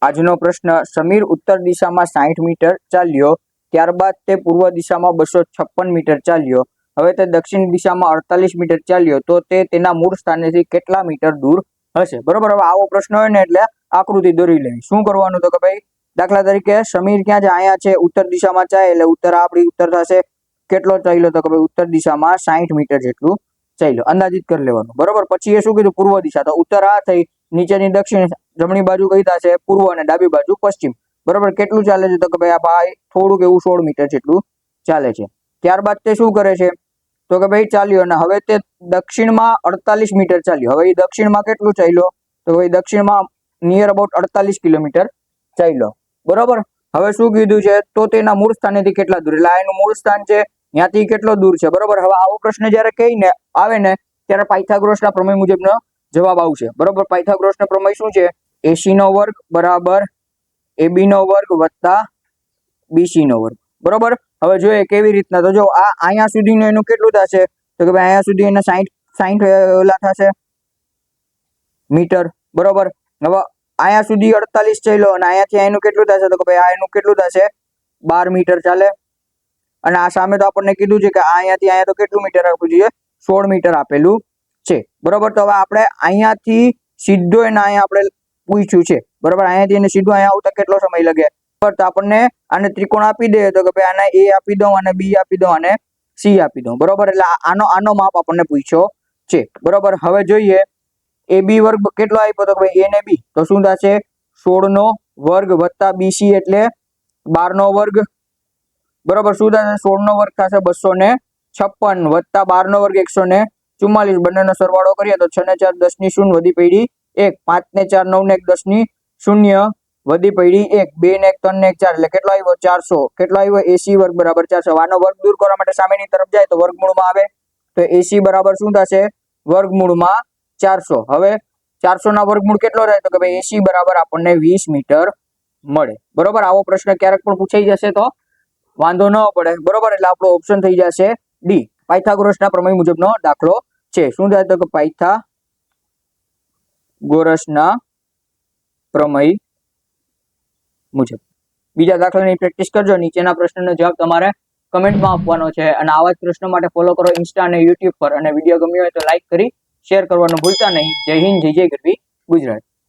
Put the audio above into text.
આજનો પ્રશ્ન, સમીર ઉત્તર દિશામાં 60 મીટર ચાલ્યો, ત્યારબાદ તે પૂર્વ દિશામાં 256 મીટર ચાલ્યો, હવે તે દક્ષિણ દિશામાં 48 મીટર ચાલ્યો, તો તે તેના મૂળ સ્થાનેથી કેટલા મીટર દૂર હશે? બરોબર. હવે આવો પ્રશ્ન હોય ને એટલે આકૃતિ દોરી લેવી. શું કરવાનું? તો કે ભાઈ દાખલા તરીકે સમીર ક્યાં છે? અહીંયા છે, ઉત્તર દિશામાં ચાલે એટલે ઉત્તર આપણી ઉત્તર થશે. કેટલો ચાલ્યો? તો કે ભાઈ ઉત્તર દિશામાં 60 મીટર જેટલું ચાલ્યો. અંદાજિત કરી લેવાનું. બરોબર. પછી એ શું કીધું? પૂર્વ દિશા. તો ઉત્તર આ થઈ, નીચેની દક્ષિણ, જમણી બાજુ કઈ થશે? પૂર્વ, અને ડાબી બાજુ પશ્ચિમ. બરોબર. કેટલું ચાલે છે? તો કે ભાઈ આ ભાઈ થોડુંક એવું 16 મીટર જેટલું ચાલે છે. ત્યારબાદ તે શું કરે છે? તો કે ભાઈ ચાલ્યો, અને હવે તે દક્ષિણમાં 48 મીટર ચાલ્યો. હવે એ દક્ષિણમાં કેટલું ચાલ્યો? તો ભાઈ દક્ષિણમાં નિયર અબાઉટ 48 કિલોમીટર ચાલ્યો. બરોબર. હવે શું કીધું છે? તો તેના મૂળ સ્થાનેથી કેટલા દૂર, એટલે આ એનું મૂળ સ્થાન છે, ત્યાંથી કેટલો દૂર છે. બરોબર. હવે આવો પ્રશ્ન જયારે કહીને આવે ને ત્યારે પાયથાગોરસના પ્રમેય મુજબનો જવાબ આવશે. બરોબર. પાયથાગોરસનો પ્રમેય શું છે? AC નો વર્ગ બરાબર AB નો વર્ગ વત્તા BC નો વર્ગ. બરોબર. હવે જોઈએ કેવી રીતના. તો જો આ અહીંયા સુધીનું એનું કેટલું થશે? તો કે ભાઈ અહીંયા સુધી એને 60 ઓલા થશે મીટર. બરોબર. હવે અહીંયા સુધી 48 ચાલ્યો, અને અહીંયાથી એનું કેટલું થશે? તો કે ભાઈ આ એનું કેટલું થશે? 12 મીટર ચાલે. અને આ સામે તો આપણને કીધું છે કે અહીંયાથી અહીંયા તો કેટલું મીટર આપવું જોઈએ? 16 મીટર આપેલું છે. બરોબર. તો હવે આપણે અહીંયાથી સીધો એને અહીંયા આપણે પૂછ્યું છે. બરોબર. અહીંયાથી એને સીધું અહીંયા આવતા કેટલો સમય લાગે? તો આપણને આને ત્રિકોણ આપી દે તો કે ભાઈ આને A આપી દઉં, અને B આપી દઉં, અને C આપી દઉં. બરોબર. એટલે આનો માપ આપણને પૂછ્યો છે. બરોબર. હવે જોઈએ AB વર્ગ કેટલો આપ્યો? તો ભાઈ A ને B, તો શું થશે? 16 નો વર્ગ વત્તા BC એટલે 12 નો વર્ગ. બરોબર. શું થશે? 16 નો વર્ગ થશે 256 વત્તા 12 નો વર્ગ 144. બંનેનો સરવાળો કરીએ તો 6 ને 4 10 ની 0 વધી પડી 1, 5 ને 4 9 ને 1 10 ની 0 વધી પડી 1, 2 ને 1 3 ને 1 4 એટલે કેટલો આવ્યો? 400. કેટલો આવ્યો? AC વર્ગ બરાબર 400. આનો વર્ગ દૂર કરવા માટે સામેની તરફ જાય તો વર્ગમૂળમાં આવે, તો AC બરાબર શું થશે? વર્ગમૂળમાં 400. હવે 400 ના વર્ગમૂળ કેટલો રહે? તો કે ભાઈ AC બરાબર આપણને 20 મીટર મળે. બરોબર. આવો પ્રશ્ન ક્યારેક પણ પૂછાઈ જશે તો વાંધો ન પડે. બરોબર. એટલે આપણો ઓપ્શન થઈ જશે ડી, પાયથાગોરસના પ્રમેય મુજબનો દાખલો છે. શું થાય? તો કે પાયથાગોરસના પ્રમેય મુજબ. બીજા દાખલાની પ્રેક્ટિસ કરજો. નીચેના પ્રશ્નનો જવાબ તમારે કમેન્ટમાં આપવાનો છે. અને આવા જ પ્રશ્નો માટે ફોલો કરો ઇન્સ્ટા અને યુટ્યુબ પર. અને વિડીયો ગમ્યો હોય તો લાઈક કરી શેર કરવાનું ભૂલતા નહીં. જય હિન્દ, જય ગરવી ગુજરાત.